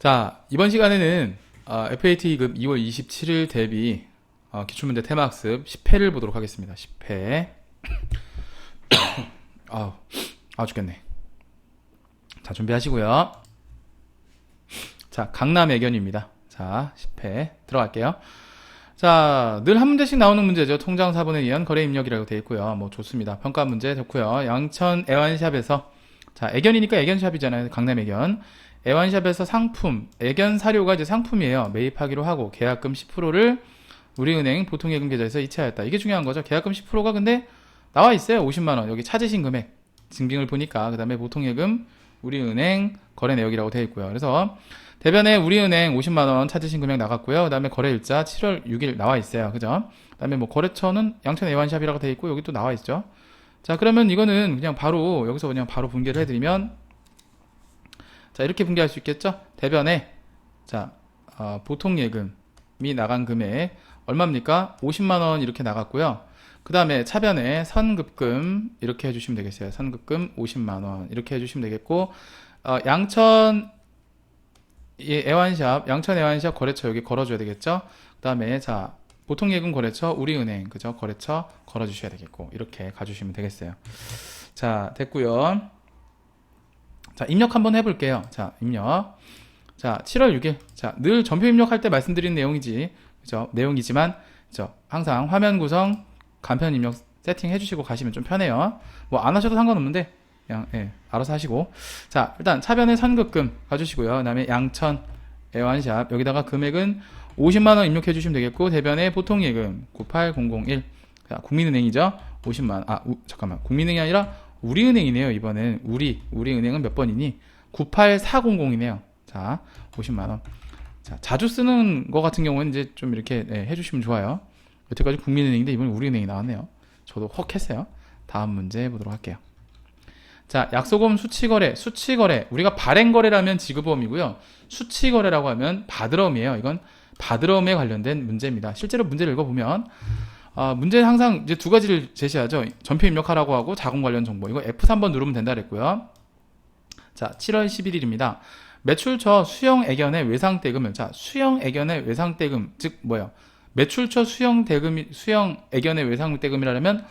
자, 이번 시간에는 FAT급 2월 27일 대비 기출문제 테마학습 10회를 보도록 하겠습니다. 10회. 죽겠네. 자, 준비하시고요. 자, 강남 애견입니다. 자, 10회 들어갈게요. 자, 늘 한 문제씩 나오는 문제죠. 통장 4분에 의한 거래 입력이라고 되어 있고요. 뭐 좋습니다. 평가 문제 좋고요. 양천 애완샵에서, 자, 애견이니까 애견샵이잖아요. 강남 애견. 애완샵에서 상품, 애견 사료가 이제 상품이에요. 매입하기로 하고 계약금 10%를 우리은행 보통예금 계좌에서 이체하였다. 이게 중요한 거죠. 계약금 10%가 근데 나와 있어요. 50만원. 여기 찾으신 금액 증빙을 보니까. 그 다음에 보통예금 우리은행 거래 내역이라고 되어 있고요. 그래서 대변에 우리은행 50만원 찾으신 금액 나갔고요. 그 다음에 거래일자 7월 6일 나와 있어요. 그죠? 그 다음에 뭐 거래처는 양천 애완샵이라고 되어 있고 여기 또 나와 있죠. 자, 그러면 이거는 그냥 바로 여기서 그냥 바로 분개를 해드리면, 자, 이렇게 분개할 수 있겠죠? 대변에, 자, 보통예금이 나간 금액 얼마입니까? 50만원 이렇게 나갔고요. 그 다음에 차변에 선급금 이렇게 해주시면 되겠어요. 선급금 50만원 이렇게 해주시면 되겠고, 양천 애완샵 거래처 여기 걸어줘야 되겠죠? 그 다음에, 자, 보통예금 거래처 우리은행, 그죠? 거래처 걸어주셔야 되겠고, 이렇게 가주시면 되겠어요. 자, 됐고요. 자, 입력 한번 해볼게요. 자, 입력. 자, 7월 6일. 자, 늘 전표 입력할 때 말씀드린 내용이지, 그죠? 내용이지만, 그죠? 항상 화면 구성, 간편 입력 세팅 해주시고 가시면 좀 편해요. 뭐 안 하셔도 상관없는데, 그냥, 알아서 하시고. 자, 일단 차변에 선급금 가주시고요. 그 다음에 양천 애완샵. 여기다가 금액은 50만원 입력해 주시면 되겠고, 대변에 보통예금 98001. 자, 국민은행이죠? 50만원. 잠깐만. 국민은행이 아니라 우리은행이네요. 이번엔 우리은행은 몇 번이니? 98400이네요. 자, 50만원. 자, 자주 쓰는 거 같은 경우는 이제 좀 이렇게 해주시면 좋아요. 여태까지 국민은행인데 이번엔 우리은행이 나왔네요. 저도 헉 했어요. 다음 문제 보도록 할게요. 자, 약소금 수치거래. 우리가 발행거래라면 지급보험이고요. 수치거래라고 하면 받으러움이에요. 이건 받으러움에 관련된 문제입니다. 실제로 문제를 읽어보면, 문제는 항상 이제 두 가지를 제시하죠. 전표 입력하라고 하고 자금 관련 정보. 이거 F3번 누르면 된다 그랬고요. 자, 7월 11일입니다. 매출처 수형 애견의 외상대금을, 자, 수형 애견의 외상대금, 즉 뭐예요? 매출처 수형 애견의 외상대금이라면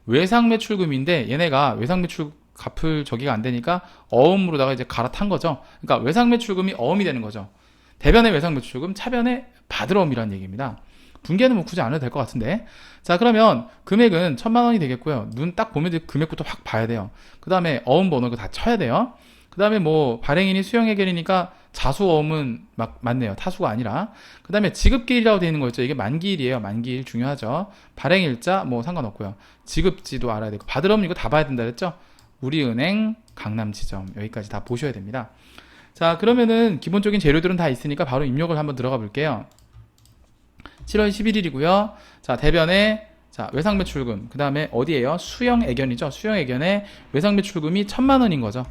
외상매출금인데 얘네가 외상매출 갚을 저기가 안 되니까 어음으로다가 이제 갈아탄 거죠. 그러니까 외상매출금이 어음이 되는 거죠. 대변의 외상매출금, 차변의 받으러움이라는 얘기입니다. 분개는 뭐 굳이 안 해도 될 것 같은데. 자, 그러면 금액은 1000만원이 되겠고요. 눈 딱 보면 금액부터 확 봐야 돼요. 그 다음에 어음 번호 다 쳐야 돼요. 그 다음에 뭐 발행인이 수형 해결이니까 자수 어음은 맞네요. 타수가 아니라. 그 다음에 지급기일이라고 되어 있는 거 있죠. 이게 만기일이에요. 만기일 중요하죠. 발행일자 뭐 상관없고요. 지급지도 알아야 되고, 받으러움 이거 다 봐야 된다 그랬죠. 우리은행 강남지점 여기까지 다 보셔야 됩니다. 자, 그러면은 기본적인 재료들은 다 있으니까 바로 입력을 한번 들어가 볼게요. 7월 11일이고요. 자, 대변에, 자, 외상매출금. 그 다음에 어디에요? 수형 애견이죠. 수형 애견의 외상매출금이 1000만원인 거죠.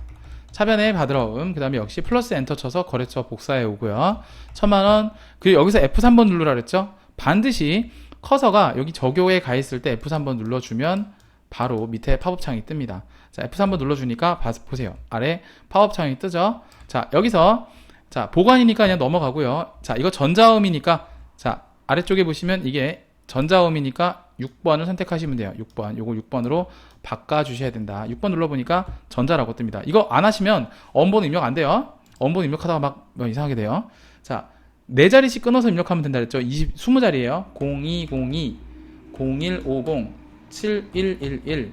차변에 받으러움. 그 다음에 역시 플러스 엔터 쳐서 거래처 복사해 오고요. 1000만원. 그리고 여기서 F3번 누르라 그랬죠. 반드시 커서가 여기 적용에 가 있을 때 F3번 눌러주면 바로 밑에 팝업창이 뜹니다. 자, F3번 눌러주니까 보세요. 아래 팝업창이 뜨죠. 자, 여기서, 자, 보관이니까 그냥 넘어가고요. 자, 이거 전자음이니까, 자, 아래쪽에 보시면 이게 전자음이니까 6번을 선택하시면 돼요. 6번. 요거 6번으로 바꿔주셔야 된다. 6번 눌러보니까 전자라고 뜹니다. 이거 안 하시면 엄번 입력 안 돼요. 엄번 입력하다가 막 이상하게 돼요. 자, 4자리씩 끊어서 입력하면 된다 그랬죠. 20자리예요. 0202, 0150, 7111,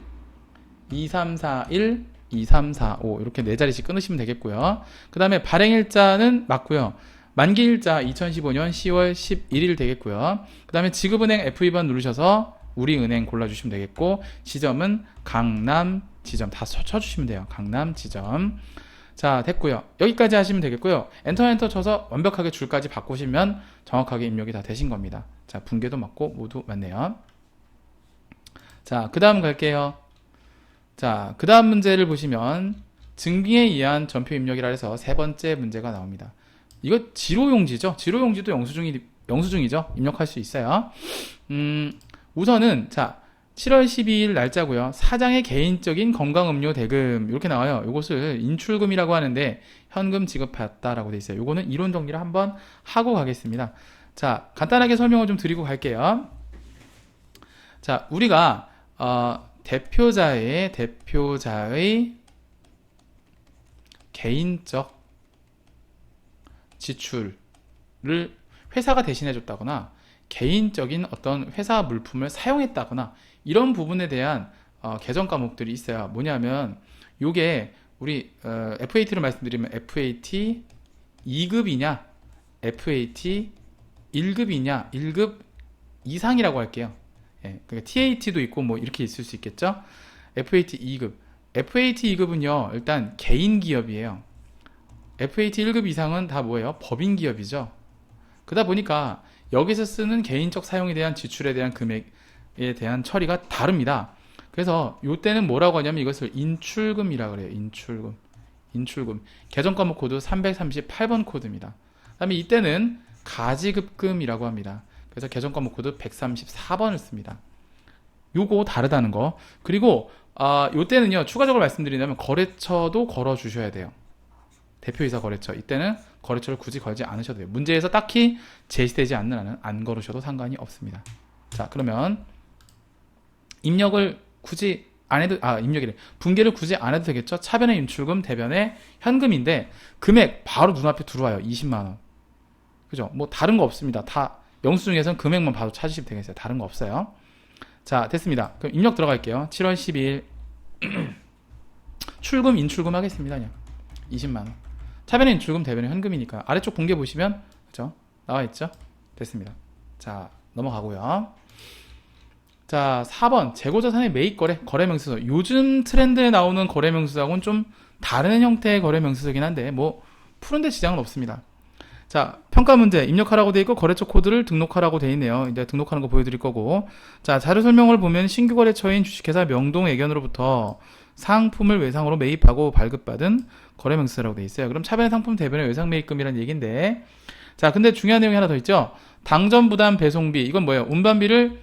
2341, 2345 이렇게 4자리씩 끊으시면 되겠고요. 그 다음에 발행일자는 맞고요. 만기일자 2015년 10월 11일 되겠고요. 그 다음에 지급은행 F2번 누르셔서 우리은행 골라주시면 되겠고, 지점은 강남지점 다 쳐주시면 돼요. 강남지점. 자, 됐고요. 여기까지 하시면 되겠고요. 엔터 쳐서 완벽하게 줄까지 바꾸시면 정확하게 입력이 다 되신 겁니다. 자, 분개도 맞고 모두 맞네요. 자, 그 다음 갈게요. 자, 그 다음 문제를 보시면 증빙에 의한 전표 입력이라 해서 세 번째 문제가 나옵니다. 이거 지로용지죠. 지로용지도 영수증이죠. 입력할 수 있어요. 우선은, 자, 7월 12일 날짜고요. 사장의 개인적인 건강음료 대금 이렇게 나와요. 이것을 인출금이라고 하는데 현금 지급했다라고 돼 있어요. 요거는 이론 정리를 한번 하고 가겠습니다. 자, 간단하게 설명을 좀 드리고 갈게요. 자, 우리가 대표자의 개인적 지출을 회사가 대신해 줬다거나 개인적인 어떤 회사 물품을 사용했다거나 이런 부분에 대한 개정 과목들이 있어요. 뭐냐면 요게 우리 FAT로 말씀드리면 FAT 2급이냐 FAT 1급이냐 1급 이상이라고 할게요. 예, 그러니까 TAT도 있고 뭐 이렇게 있을 수 있겠죠. FAT 2급 FAT 2급은요 일단 개인 기업이에요. FAT 1급 이상은 다 뭐예요? 법인 기업이죠. 그러다 보니까 여기서 쓰는 개인적 사용에 대한 지출에 대한 금액에 대한 처리가 다릅니다. 그래서 요때는 뭐라고 하냐면 이것을 인출금이라고 그래요. 인출금. 개정 과목 코드 338번 코드입니다. 그 다음에 이때는 가지급금이라고 합니다. 그래서 개정 과목 코드 134번을 씁니다. 요거 다르다는 거. 그리고 요때는요 추가적으로 말씀드리자면 거래처도 걸어 주셔야 돼요. 대표이사 거래처. 이때는 거래처를 굳이 걸지 않으셔도 돼요. 문제에서 딱히 제시되지 않는 한은 안 걸으셔도 상관이 없습니다. 자, 그러면 입력을 굳이 안 해도 입력이래. 분계를 굳이 안 해도 되겠죠. 차변의 인출금, 대변의 현금인데 금액 바로 눈앞에 들어와요. 20만 원. 그죠? 뭐 다른 거 없습니다. 다 영수증에서는 금액만 봐도 찾으시면 되겠어요. 다른 거 없어요. 자, 됐습니다. 그럼 입력 들어갈게요. 7월 12일 출금, 인출금 하겠습니다. 그냥 20만 원. 차변의 인출금, 대변의 현금이니까 아래쪽 분계 보시면 그죠? 나와 있죠? 됐습니다. 자, 넘어가고요. 자, 4번 재고자산의 매입 거래 명세서. 요즘 트렌드에 나오는 거래 명세서하고는 좀 다른 형태의 거래 명세서긴 한데 뭐 푸는데 지장은 없습니다. 자, 평가 문제 입력하라고 돼 있고 거래처 코드를 등록하라고 돼 있네요. 이제 등록하는 거 보여드릴 거고. 자, 자료 설명을 보면 신규 거래처인 주식회사 명동애견으로부터 상품을 외상으로 매입하고 발급받은 거래 명세서라고 돼 있어요. 그럼 차변의 상품 대변의 외상 매입금이라는 얘기인데, 자, 근데 중요한 내용이 하나 더 있죠. 당전 부담 배송비. 이건 뭐예요? 운반비를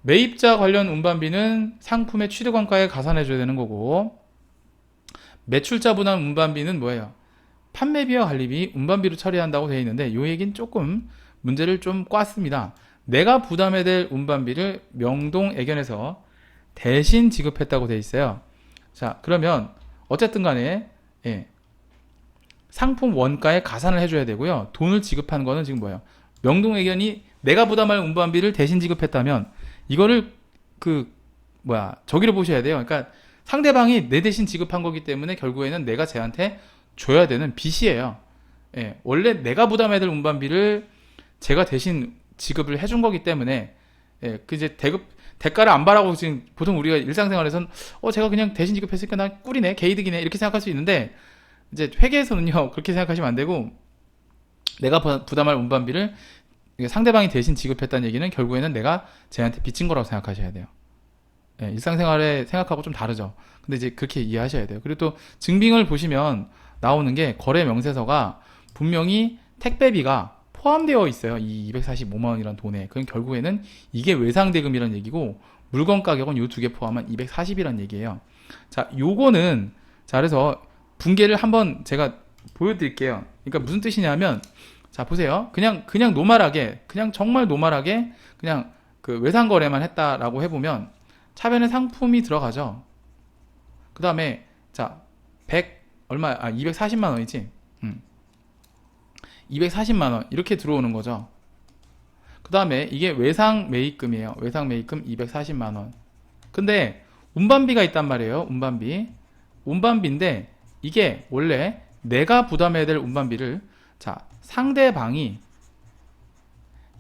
매입자 관련 운반비는 상품의 취득원가에 가산해 줘야 되는 거고, 매출자 부담 운반비는 뭐예요? 판매비와 관리비, 운반비로 처리한다고 되어 있는데 이 얘기는 조금 문제를 좀 꽈습니다. 내가 부담해야 될 운반비를 명동애견에서 대신 지급했다고 되어 있어요. 자, 그러면 어쨌든 간에 상품 원가에 가산을 해줘야 되고요. 돈을 지급한 거는 지금 뭐예요? 명동애견이 내가 부담할 운반비를 대신 지급했다면 이거를 저기를 보셔야 돼요. 그러니까 상대방이 내 대신 지급한 거기 때문에 결국에는 내가 쟤한테 줘야 되는 빚이에요. 원래 내가 부담해야 될 운반비를 제가 대신 지급을 해준 거기 때문에 그 이제 대가를 안 바라고 지금 보통 우리가 일상생활에서는 제가 그냥 대신 지급했으니까 나 꿀이네, 개이득이네 이렇게 생각할 수 있는데 이제 회계에서는요 그렇게 생각하시면 안 되고 내가 부담할 운반비를 상대방이 대신 지급했다는 얘기는 결국에는 내가 쟤한테 빚진 거라고 생각하셔야 돼요. 일상생활에 생각하고 좀 다르죠. 근데 이제 그렇게 이해하셔야 돼요. 그리고 또 증빙을 보시면 나오는 게 거래 명세서가 분명히 택배비가 포함되어 있어요. 이 245만 원이라는 돈에. 그럼 결국에는 이게 외상대금이라는 얘기고 물건 가격은 이 두 개 포함한 240이라는 얘기예요. 자, 요거는 자, 그래서 분계를 한번 제가 보여드릴게요. 그러니까 무슨 뜻이냐면 자, 보세요. 그냥 노멀하게, 그냥 정말 노멀하게 그냥 그 외상 거래만 했다라고 해보면 차변에 상품이 들어가죠. 그 다음에 자, 240만 원이지. 240만 원 이렇게 들어오는 거죠. 그 다음에 이게 외상 매입금이에요. 외상 매입금 240만 원. 근데 운반비가 있단 말이에요. 운반비인데 이게 원래 내가 부담해야 될 운반비를 자, 상대방이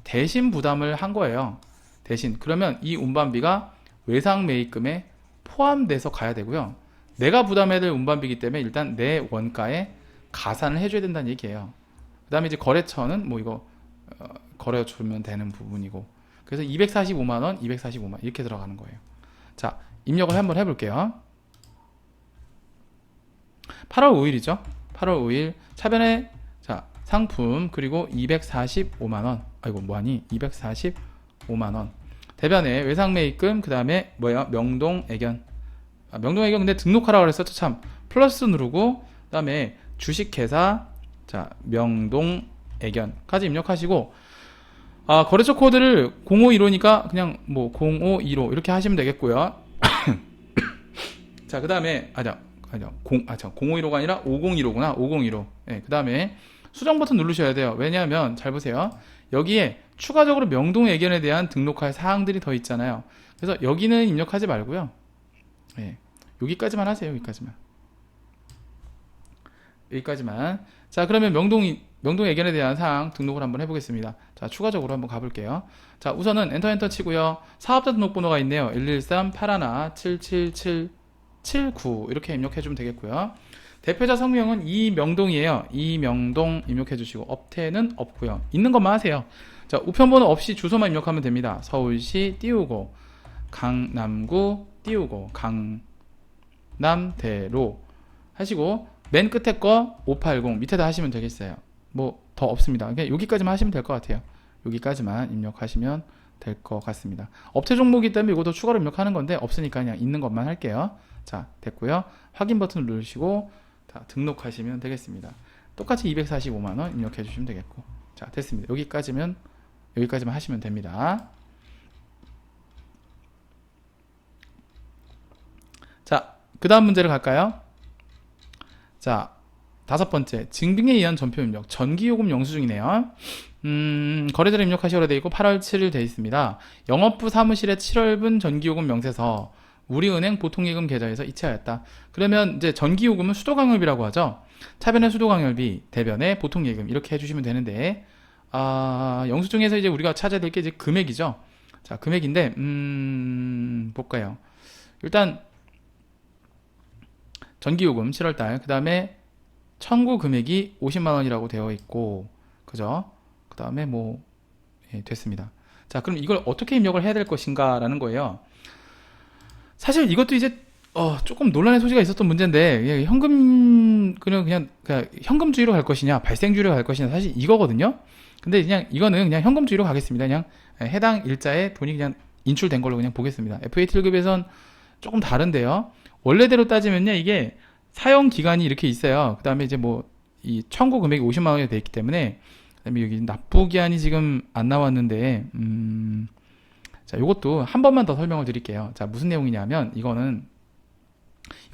대신 부담을 한 거예요. 대신. 그러면 이 운반비가 외상 매입금에 포함돼서 가야 되고요. 내가 부담해야 될 운반비이기 때문에 일단 내 원가에 가산을 해줘야 된다는 얘기예요. 그 다음에 이제 거래처는 뭐 이거 거래 주면 되는 부분이고, 그래서 245만원 245만 이렇게 들어가는 거예요. 자, 입력을 한번 해볼게요. 8월 5일이죠 8월 5일 차변에 자, 상품 그리고 245만원 아이고 뭐하니 245만원 대변에 외상 매입금, 그 다음에 뭐야 명동애견. 명동애견 근데 등록하라고 그랬었죠. 참 플러스 누르고 그 다음에 주식회사, 자, 명동애견까지 입력하시고, 거래처 코드를 0515니까 그냥 뭐 0515 이렇게 하시면 되겠고요. 자, 그 다음에, 0515가 아니라 5015구나. 5015. 네, 그 다음에 수정 버튼 누르셔야 돼요. 왜냐하면, 잘 보세요. 여기에 추가적으로 명동애견에 대한 등록할 사항들이 더 있잖아요. 그래서 여기는 입력하지 말고요. 네, 여기까지만 하세요. 여기까지만. 자, 그러면 명동애견에 대한 사항 등록을 한번 해보겠습니다. 자, 추가적으로 한번 가볼게요. 자, 우선은 엔터 치고요. 사업자 등록번호가 있네요. 113-81-77779 이렇게 입력해주면 되겠고요. 대표자 성명은 이명동이에요. 이명동 입력해주시고, 업태는 없고요. 있는 것만 하세요. 자, 우편번호 없이 주소만 입력하면 됩니다. 서울시 띄우고, 강남구 띄우고, 강남대로 하시고, 맨 끝에 거 580 밑에다 하시면 되겠어요. 뭐 더 없습니다. 그냥 여기까지만 하시면 될 것 같아요. 여기까지만 입력하시면 될 것 같습니다. 업체 종목이기 때문에 이것도 추가로 입력하는 건데, 없으니까 그냥 있는 것만 할게요. 자, 됐고요. 확인 버튼 누르시고 다 등록하시면 되겠습니다. 똑같이 245만원 입력해 주시면 되겠고, 자, 됐습니다. 여기까지만 하시면 됩니다. 자, 그 다음 문제를 갈까요? 자, 5번째, 증빙에 의한 전표 입력. 전기요금 영수 중이네요. 거래자를 입력하시라 되어 있고 8월 7일 되어 있습니다. 영업부 사무실에 7월분 전기요금 명세서 우리은행 보통예금 계좌에서 이체하였다. 그러면 이제 전기요금은 수도광열비라고 하죠. 차변의 수도광열비, 대변의 보통예금 이렇게 해주시면 되는데, 영수증에서 이제 우리가 찾아야 될 게 이제 금액이죠. 자, 금액인데 볼까요? 일단 전기요금 7월달, 그 다음에 청구 금액이 50만원이라고 되어 있고, 그죠? 그 다음에 뭐, 예, 됐습니다. 자, 그럼 이걸 어떻게 입력을 해야 될 것인가 라는 거예요. 사실 이것도 이제 조금 논란의 소지가 있었던 문제인데, 현금 그냥 현금주의로 갈 것이냐 발생주의로 갈 것이냐, 사실 이거거든요. 근데 그냥 이거는 그냥 현금주의로 가겠습니다. 그냥 해당 일자에 돈이 그냥 인출된 걸로 그냥 보겠습니다. FAT 1급에선 조금 다른데요. 원래대로 따지면요, 이게 사용 기간이 이렇게 있어요. 그 다음에 이제 뭐 이 청구 금액이 50만 원이 돼 있기 때문에, 그다음에 여기 납부 기한이 지금 안 나왔는데, 자, 요것도 한 번만 더 설명을 드릴게요. 자, 무슨 내용이냐면, 이거는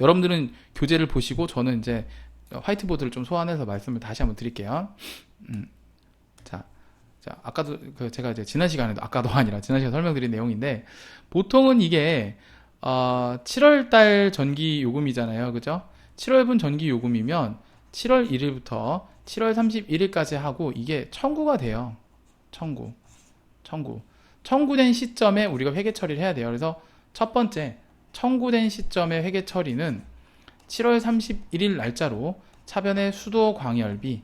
여러분들은 교재를 보시고 저는 이제 화이트보드를 좀 소환해서 말씀을 다시 한번 드릴게요. 자, 아까도 제가 이제 지난 시간에도 설명드린 내용인데, 보통은 이게 7월달 전기 요금이잖아요, 그죠? 7월분 전기 요금이면 7월 1일부터 7월 31일까지 하고, 이게 청구가 돼요. 청구된 시점에 우리가 회계 처리를 해야 돼요. 그래서 첫 번째, 청구된 시점의 회계 처리는 7월 31일 날짜로 차변의 수도 광열비,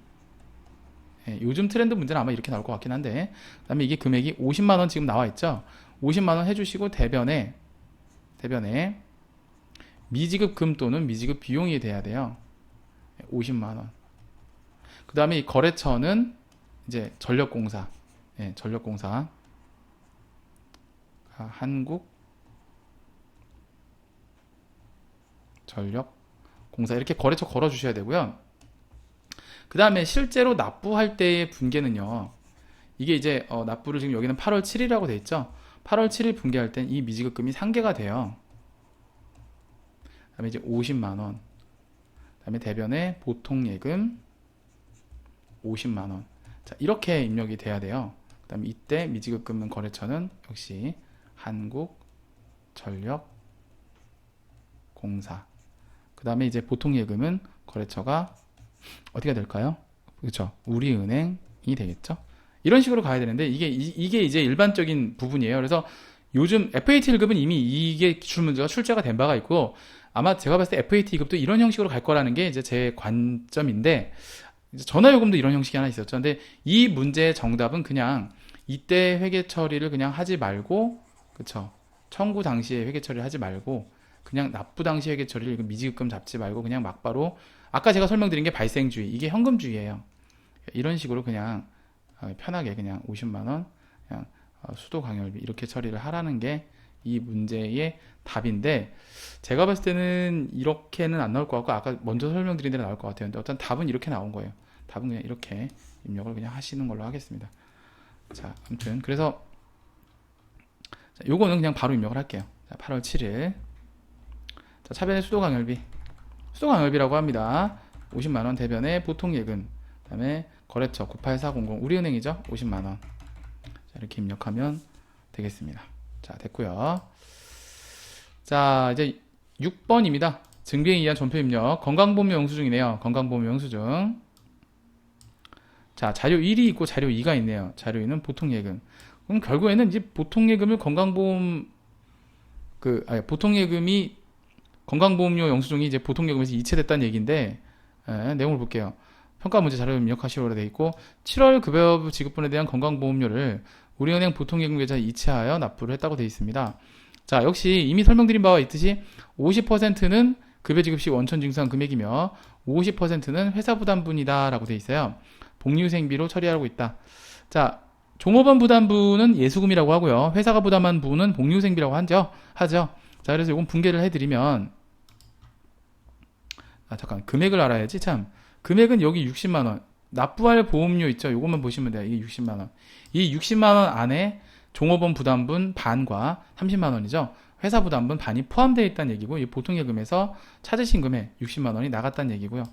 요즘 트렌드 문제는 아마 이렇게 나올 것 같긴 한데, 그 다음에 이게 금액이 50만원 지금 나와 있죠. 50만원 해주시고, 대변에 미지급 금 또는 미지급 비용이 돼야 돼요. 50만원. 그 다음에 이 거래처는 이제 전력공사, 한국전력공사 이렇게 거래처 걸어 주셔야 되고요. 그 다음에 실제로 납부할 때의 분계는요, 이게 이제 납부를 지금 여기는 8월 7일이라고 돼 있죠. 8월 7일 분계할 땐 이 미지급금이 상계가 돼요. 그 다음에 이제 50만원, 그 다음에 대변의 보통예금 50만원. 자, 이렇게 입력이 돼야 돼요. 그 다음에 이때 미지급 금는 거래처는 역시 한국전력공사. 그 다음에 이제 보통예금은 거래처가 어디가 될까요? 그렇죠, 우리은행이 되겠죠. 이런 식으로 가야 되는데, 이게 이제 일반적인 부분이에요. 그래서 요즘 FAT 1급은 이미 이게 기출문제가 출제가 된 바가 있고, 아마 제가 봤을 때 FAT 2급도 이런 형식으로 갈 거라는 게 이제 제 관점인데, 이제 전화요금도 이런 형식이 하나 있었죠. 근데 이 문제의 정답은 그냥 이때 회계 처리를 그냥 하지 말고, 그쵸, 청구 당시에 회계 처리를 하지 말고, 그냥 납부 당시 회계 처리를 미지급금 잡지 말고 그냥 막바로, 아까 제가 설명드린 게 발생주의, 이게 현금주의예요. 이런 식으로 그냥 편하게 그냥 50만원 그냥 수도 광열비 이렇게 처리를 하라는 게 이 문제의 답인데, 제가 봤을 때는 이렇게는 안 나올 것 같고 아까 먼저 설명드린 대로 나올 것 같아요. 근데 어떤 답은 이렇게 나온 거예요. 답은 그냥 이렇게 입력을 그냥 하시는 걸로 하겠습니다. 자, 아무튼 그래서 자, 요거는 그냥 바로 입력을 할게요. 자, 8월 7일. 자, 차변의 수도강열비. 수도강열비라고 합니다. 50만원 대변의 보통예금. 그 다음에 거래처 98400 우리은행이죠. 50만원. 자, 이렇게 입력하면 되겠습니다. 자, 됐고요. 자, 이제 6번입니다. 증빙에 의한 전표 입력. 건강보험료 영수증이네요. 건강보험료 영수증. 자, 자료 1이 있고 자료 2가 있네요. 자료 2는 보통예금. 그럼 결국에는 이제 보통예금을 보통예금이 건강보험료 영수증이 이제 보통예금에서 이체됐다는 얘기인데, 내용을 볼게요. 평가 문제 자료 입력하시오로 되어 있고, 7월 급여 지급분에 대한 건강보험료를 우리은행 보통예금 계좌에 이체하여 납부를 했다고 되어 있습니다. 자, 역시 이미 설명드린 바와 있듯이 50%는 급여 지급 시 원천 징수한 금액이며 50%는 회사 부담분이다 라고 되어 있어요. 복리후생비로 처리하고 있다. 자, 종업원 부담분은 예수금이라고 하고요. 회사가 부담한 부분은 복리후생비라고 하죠. 자, 그래서 이건 분개를 해드리면, 잠깐, 금액을 알아야지, 참. 금액은 여기 60만원. 납부할 보험료 있죠? 요것만 보시면 돼요. 이게 60만원. 이 60만원 안에 종업원 부담분 반과 30만원이죠. 회사 부담분 반이 포함되어 있다는 얘기고, 이 보통예금에서 찾으신 금액 60만원이 나갔다는 얘기고요.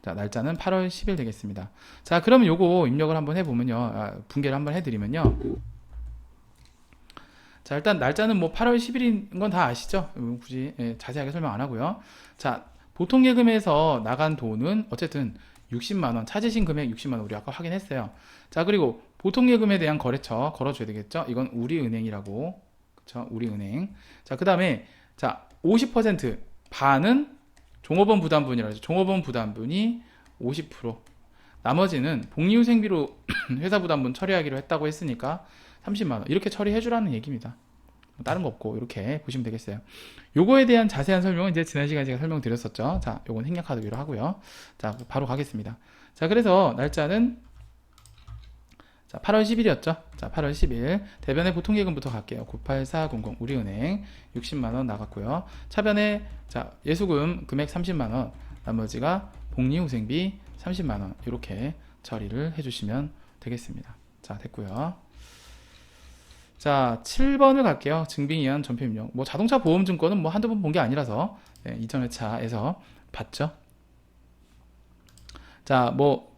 자, 날짜는 8월 10일 되겠습니다. 자, 그러면 요거 입력을 한번 해보면요. 분개를 한번 해드리면요. 자, 일단 날짜는 뭐 8월 10일인 건 다 아시죠? 굳이 자세하게 설명 안 하고요. 자, 보통예금에서 나간 돈은 어쨌든 60만원, 찾으신 금액 60만원 우리 아까 확인했어요. 자, 그리고 보통예금에 대한 거래처 걸어줘야 되겠죠? 이건 우리은행이라고. 그쵸? 우리은행. 자, 그 다음에 자, 50% 반은 종업원 부담분이라고 하죠. 종업원 부담분이 50%. 나머지는 복리후생비로 회사 부담분 처리하기로 했다고 했으니까 30만원. 이렇게 처리해주라는 얘기입니다. 다른 거 없고, 이렇게 보시면 되겠어요. 요거에 대한 자세한 설명은 이제 지난 시간에 제가 설명드렸었죠. 자, 요건 생략하기 위로 하고요. 자, 바로 가겠습니다. 자, 그래서 날짜는 자, 8월 10일이었죠. 자, 8월 10일. 대변의 보통예금부터 갈게요. 98400 우리은행 60만원 나갔고요. 차변에 자, 예수금 금액 30만원, 나머지가 복리후생비 30만원 이렇게 처리를 해주시면 되겠습니다. 자, 됐고요. 자, 7번을 갈게요. 증빙에 의한 전표 입력. 뭐 자동차 보험증권은 뭐 한두 번 본 게 아니라서 이전 회차에서 봤죠. 자, 뭐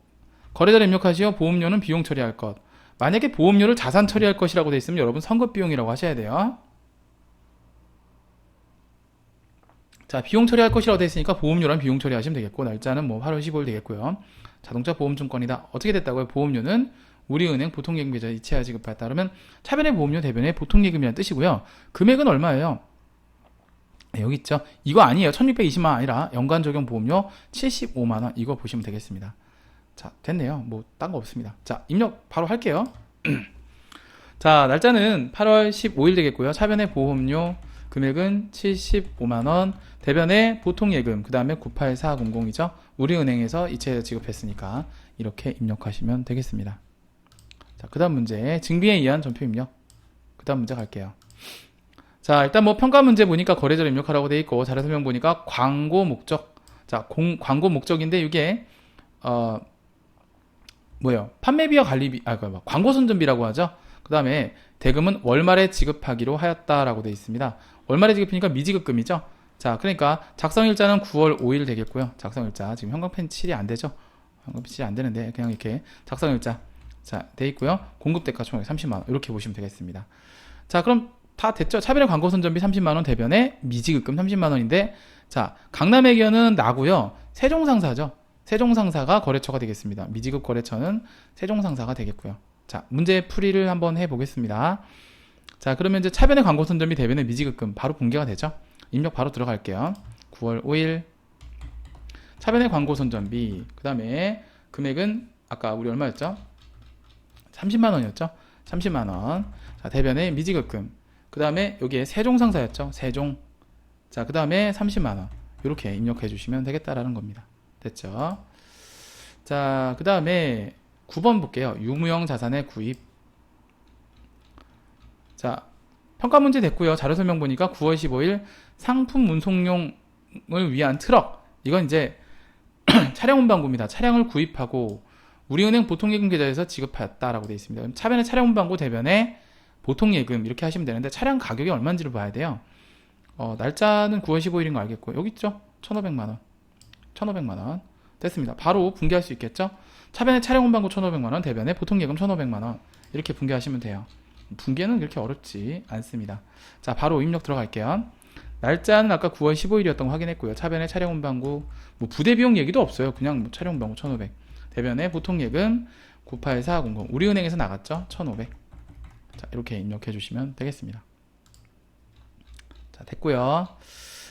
거래자를 입력하시오. 보험료는 비용 처리할 것. 만약에 보험료를 자산 처리할 것이라고 되어 있으면 여러분 선급 비용이라고 하셔야 돼요. 자, 비용 처리할 것이라고 되어 있으니까 보험료란 비용 처리하시면 되겠고, 날짜는 뭐 8월 15일 되겠고요. 자동차 보험증권이다. 어떻게 됐다고요? 보험료는 우리은행 보통예금 계좌에 이체하 지급하였다. 그러면 차변의 보험료 대변의 보통예금이라는 뜻이고요. 금액은 얼마예요? 여기 있죠. 이거 아니에요. 1620만원 아니라 연간 적용 보험료 75만원. 이거 보시면 되겠습니다. 자, 됐네요. 뭐 딴 거 없습니다. 자, 입력 바로 할게요. 자, 날짜는 8월 15일 되겠고요. 차변의 보험료 금액은 75만원, 대변의 보통예금, 그 다음에 98400이죠. 우리은행에서 이체 지급했으니까 이렇게 입력하시면 되겠습니다. 자, 그 다음 문제, 증빙에 의한 전표 입력. 그 다음 문제 갈게요. 자, 일단 뭐 평가 문제 보니까 거래자를 입력하라고 돼 있고, 자료 설명 보니까 광고 목적. 자, 광고 목적인데 이게 뭐예요? 판매비와 관리비, 광고 선전비라고 하죠. 그 다음에 대금은 월말에 지급하기로 하였다라고 되어 있습니다. 월말에 지급이니까 미지급금이죠. 자, 그러니까 작성일자는 9월 5일 되겠고요. 작성일자 지금 현금펜 7이 안 되죠. 현금펜 7이 안 되는데 그냥 이렇게 작성일자 자, 돼 있고요. 공급대가 총액 30만원 이렇게 보시면 되겠습니다. 자, 그럼 다 됐죠. 차변의 광고 선전비 30만원, 대변의 미지급금 30만원인데, 자, 강남의견은 나고요. 세종상사죠. 세종상사가 거래처가 되겠습니다. 미지급 거래처는 세종상사가 되겠고요. 자, 문제 풀이를 한번 해보겠습니다. 자, 그러면 이제 차변의 광고 선전비, 대변의 미지급금 바로 공개가 되죠. 입력 바로 들어갈게요. 9월 5일 차변의 광고 선전비, 그 다음에 금액은 아까 우리 얼마였죠? 30만원이었죠? 30만원. 자, 대변의 미지급금, 그 다음에 여기에 세종상사였죠? 세종. 자, 그 다음에 30만원 이렇게 입력해 주시면 되겠다라는 겁니다. 됐죠? 자, 그 다음에 9번 볼게요. 유무형 자산의 구입. 자, 평가 문제 됐고요. 자료 설명 보니까 9월 15일 상품 운송용을 위한 트럭. 이건 이제 차량 운반구입니다. 차량을 구입하고 우리은행 보통예금 계좌에서 지급하였다라고 되어 있습니다. 그럼 차변에 차량 운반구, 대변에 보통예금 이렇게 하시면 되는데 차량 가격이 얼마인지를 봐야 돼요. 날짜는 9월 15일인 거 알겠고 여기 있죠? 1,500만원. 1,500만원. 됐습니다. 바로 분개할 수 있겠죠? 차변에 차량 운반구 1,500만원, 대변에 보통예금 1,500만원. 이렇게 분개하시면 돼요. 분개는 그렇게 어렵지 않습니다. 자, 바로 입력 들어갈게요. 날짜는 아까 9월 15일이었던 거 확인했고요. 차변에 차량 운반구, 뭐 부대 비용 얘기도 없어요. 그냥 뭐 차량 운반구 1,500. 대변에 보통예금 984400. 우리은행에서 나갔죠? 1,500. 자, 이렇게 입력해 주시면 되겠습니다. 자, 됐고요.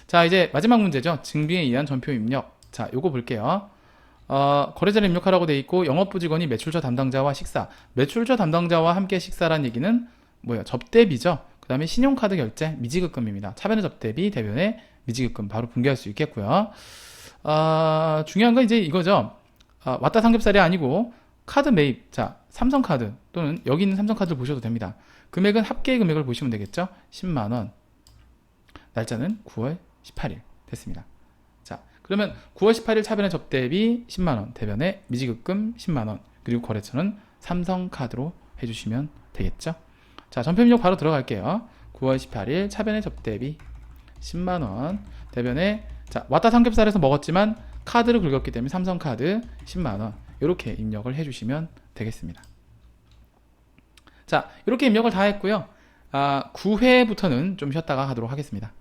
자, 이제 마지막 문제죠. 증빙에 의한 전표 입력. 자, 요거 볼게요. 거래자를 입력하라고 돼 있고 영업부 직원이 매출처 담당자와 식사. 매출처 담당자와 함께 식사란 얘기는 뭐예요? 접대비죠. 그 다음에 신용카드 결제, 미지급금입니다. 차변의 접대비, 대변의 미지급금 바로 분개할 수 있겠고요. 중요한 건 이제 이거죠. 왔다 삼겹살이 아니고 카드 매입. 자, 삼성카드 또는 여기 있는 삼성카드를 보셔도 됩니다. 금액은 합계 금액을 보시면 되겠죠. 10만원. 날짜는 9월 18일 됐습니다. 자, 그러면 9월 18일 차변의 접대비 10만원, 대변의 미지급금 10만원, 그리고 거래처는 삼성카드로 해주시면 되겠죠. 자, 전표 입력 바로 들어갈게요. 9월 18일 차변의 접대비 10만원, 대변에 자, 왔다 삼겹살에서 먹었지만 카드를 긁었기 때문에 삼성카드 10만원 이렇게 입력을 해주시면 되겠습니다. 자, 이렇게 입력을 다 했고요. 9회부터는 좀 쉬었다가 하도록 하겠습니다.